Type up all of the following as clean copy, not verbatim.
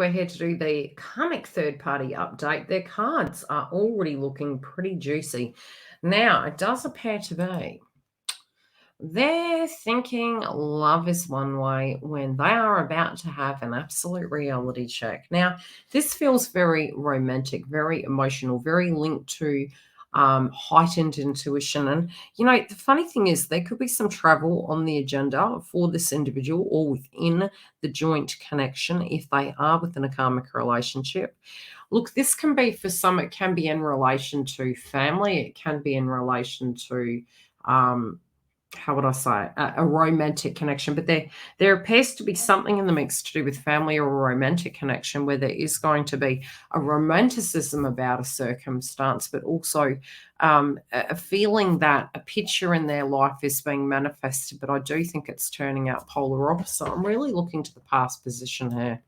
we're here to do the karmic third party update. Their cards are already looking pretty juicy. Now, it does appear to be they're thinking love is one way when they are about to have an absolute reality check. Now, this feels very romantic, very emotional, very linked to heightened intuition. And, the funny thing is, there could be some travel on the agenda for this individual or within the joint connection if they are within a karmic relationship. Look, this can be for some, it can be in relation to family, it can be in relation to. How would I say it? A romantic connection, but there appears to be something in the mix to do with family or a romantic connection where there is going to be a romanticism about a circumstance, but also a feeling that a picture in their life is being manifested. But I do think it's turning out polar opposite. I'm really looking to the past position here.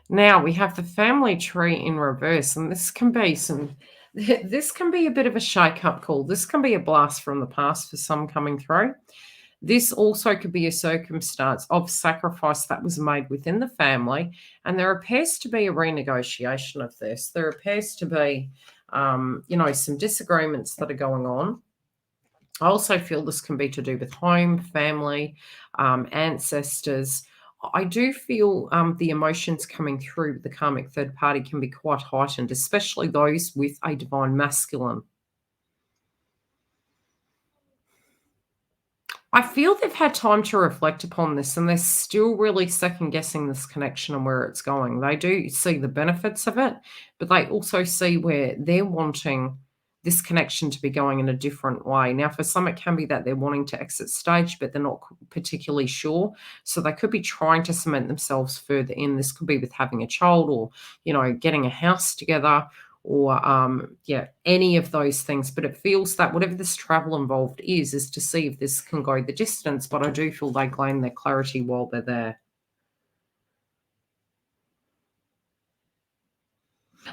Now we have the family tree in reverse, and this can be a bit of a shake-up call. This can be a blast from the past for some coming through. This also could be a circumstance of sacrifice that was made within the family, and there appears to be a renegotiation of this. There appears to be, some disagreements that are going on. I also feel this can be to do with home, family, ancestors. I do feel the emotions coming through the karmic third party can be quite heightened, especially those with a divine masculine. I feel they've had time to reflect upon this and they're still really second guessing this connection and where it's going. They do see the benefits of it, but they also see where they're wanting this connection to be going in a different way. Now, for some, it can be that they're wanting to exit stage, but they're not particularly sure. So they could be trying to cement themselves further in. This could be with having a child or, getting a house together or any of those things. But it feels that whatever this travel involved is to see if this can go the distance. But I do feel they gain their clarity while they're there.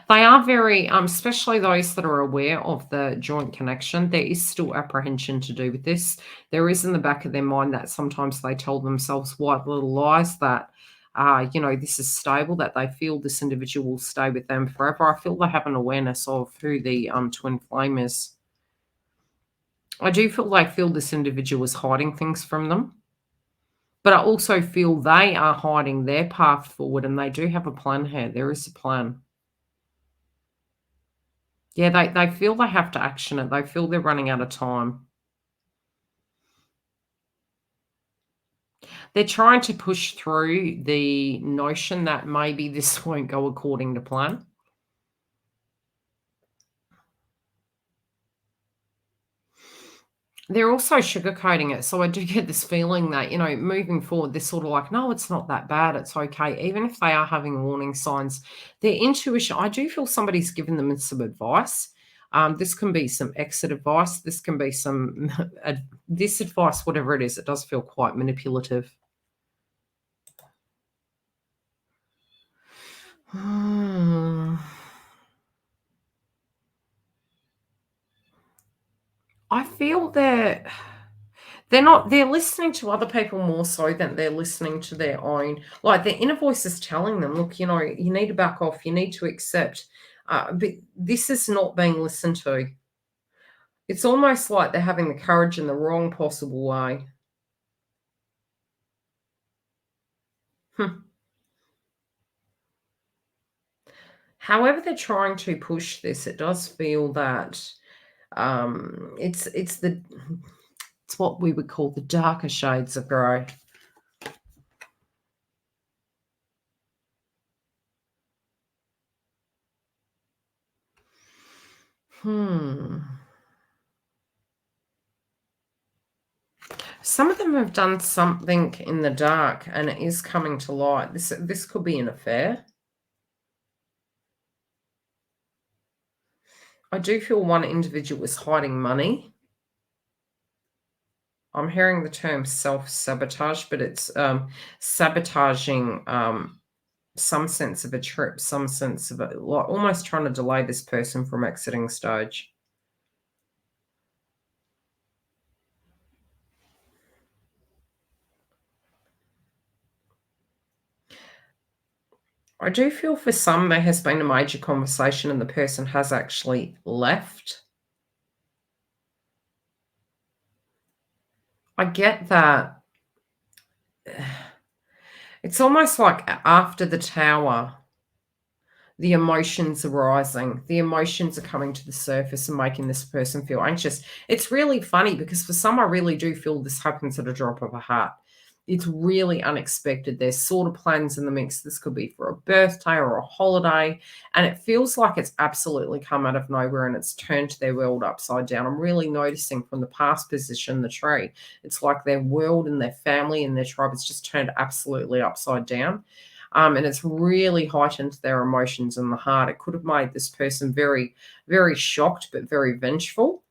They are very, especially those that are aware of the joint connection, there is still apprehension to do with this. There is in the back of their mind that sometimes they tell themselves white little lies that, this is stable, that they feel this individual will stay with them forever. I feel they have an awareness of who the twin flame is. I do feel they feel this individual is hiding things from them. But I also feel they are hiding their path forward and they do have a plan here. There is a plan. Yeah, they feel they have to action it. They feel they're running out of time. They're trying to push through the notion that maybe this won't go according to plan. They're also sugarcoating it. So I do get this feeling that, moving forward, they're sort of like, no, it's not that bad. It's okay. Even if they are having warning signs, their intuition, I do feel somebody's given them some advice. This can be some exit advice. This can be some, this advice, whatever it is, it does feel quite manipulative. I feel that they're listening to other people more so than they're listening to their own. Like their inner voice is telling them, look, you need to back off, you need to accept. But this is not being listened to. It's almost like they're having the courage in the wrong possible way. However, they're trying to push this, it does feel that it's what we would call the darker shades of grey. Some of them have done something in the dark and it is coming to light. This could be an affair. I do feel one individual is hiding money. I'm hearing the term self-sabotage, but it's sabotaging some sense of a trip, some sense of it, like almost trying to delay this person from exiting stage. I do feel for some there has been a major conversation and the person has actually left. I get that. It's almost like after the tower, the emotions are rising. The emotions are coming to the surface and making this person feel anxious. It's really funny because for some, I really do feel this happens at a drop of a hat. It's really unexpected. There's sort of plans in the mix. This could be for a birthday or a holiday. And it feels like it's absolutely come out of nowhere and it's turned their world upside down. I'm really noticing from the past position, the tree, it's like their world and their family and their tribe has just turned absolutely upside down. And it's really heightened their emotions in the heart. It could have made this person very, very shocked, but very vengeful.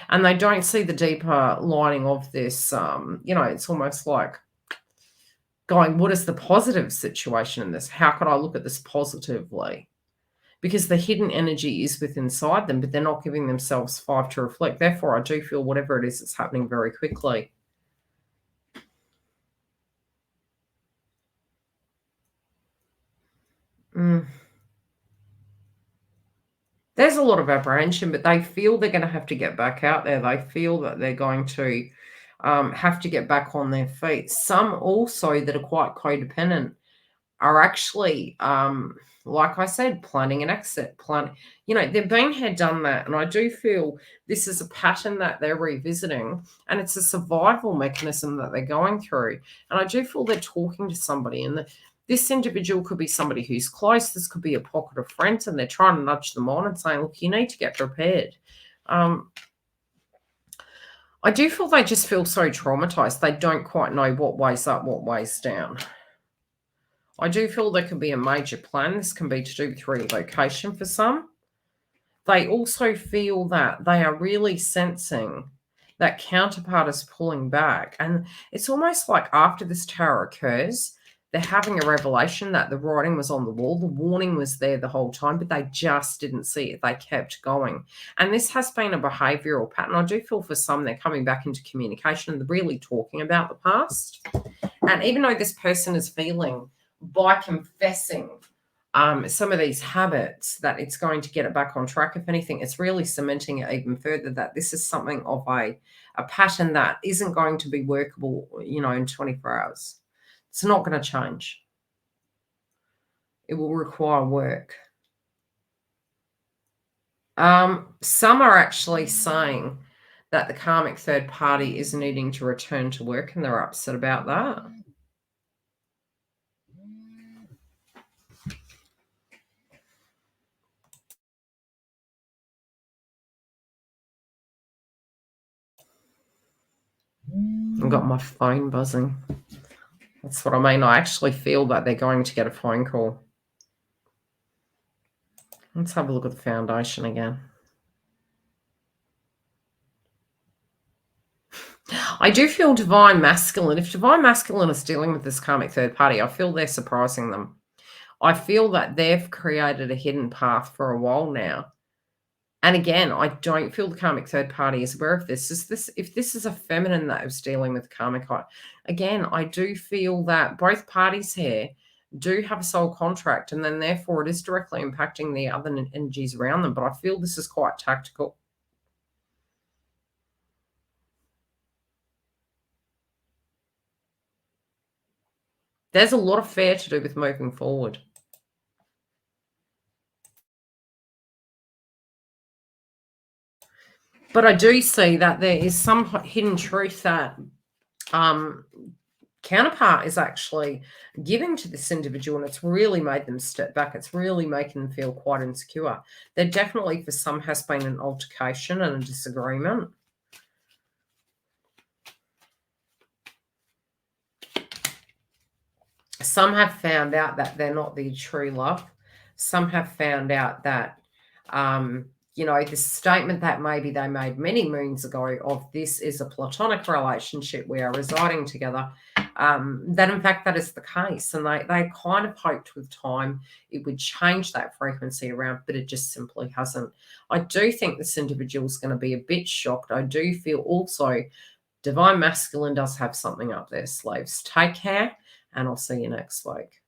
And they don't see the deeper lining of this. It's almost like going, what is the positive situation in this? How could I look at this positively? Because the hidden energy is within inside them, but they're not giving themselves 5 to reflect. Therefore, I do feel whatever it is, it's happening very quickly. There's a lot of apprehension, but they feel they're going to have to get back out there. They feel that they're going to have to get back on their feet. Some also that are quite codependent are actually, like I said, planning an exit. They've been here, done that. And I do feel this is a pattern that they're revisiting and it's a survival mechanism that they're going through. And I do feel they're talking to somebody and this individual could be somebody who's close. This could be a pocket of friends and they're trying to nudge them on and saying, look, you need to get prepared. I do feel they just feel so traumatized. They don't quite know what way's up, what way's down. I do feel there could be a major plan. This can be to do with relocation for some. They also feel that they are really sensing that counterpart is pulling back. And it's almost like after this tower occurs, they're having a revelation that the writing was on the wall. The warning was there the whole time, but they just didn't see it. They kept going. And this has been a behavioral pattern. I do feel for some they're coming back into communication and they're really talking about the past. And even though this person is feeling by confessing some of these habits that it's going to get it back on track. If anything, it's really cementing it even further that this is something of a pattern that isn't going to be workable, in 24 hours. It's not going to change. It will require work. Some are actually saying that the karmic third party is needing to return to work and they're upset about that. I've got my phone buzzing. That's what I mean. I actually feel that they're going to get a phone call. Let's have a look at the foundation again. I do feel divine masculine. If divine masculine is dealing with this karmic third party, I feel they're surprising them. I feel that they've created a hidden path for a while now. And again, I don't feel the karmic third party is aware of this. If this is a feminine that is dealing with karmic, again, I do feel that both parties here do have a soul contract, and then therefore it is directly impacting the other energies around them. But I feel this is quite tactical. There's a lot of fear to do with moving forward. But I do see that there is some hidden truth that counterpart is actually giving to this individual, and it's really made them step back. It's really making them feel quite insecure. There definitely, for some, has been an altercation and a disagreement. Some have found out that they're not the true love. Some have found out that this statement that maybe they made many moons ago of this is a platonic relationship, we are residing together, that in fact that is the case. And they kind of hoped with time it would change that frequency around, but it just simply hasn't. I do think this individual is going to be a bit shocked. I do feel also divine masculine does have something up their sleeves. Take care, and I'll see you next week.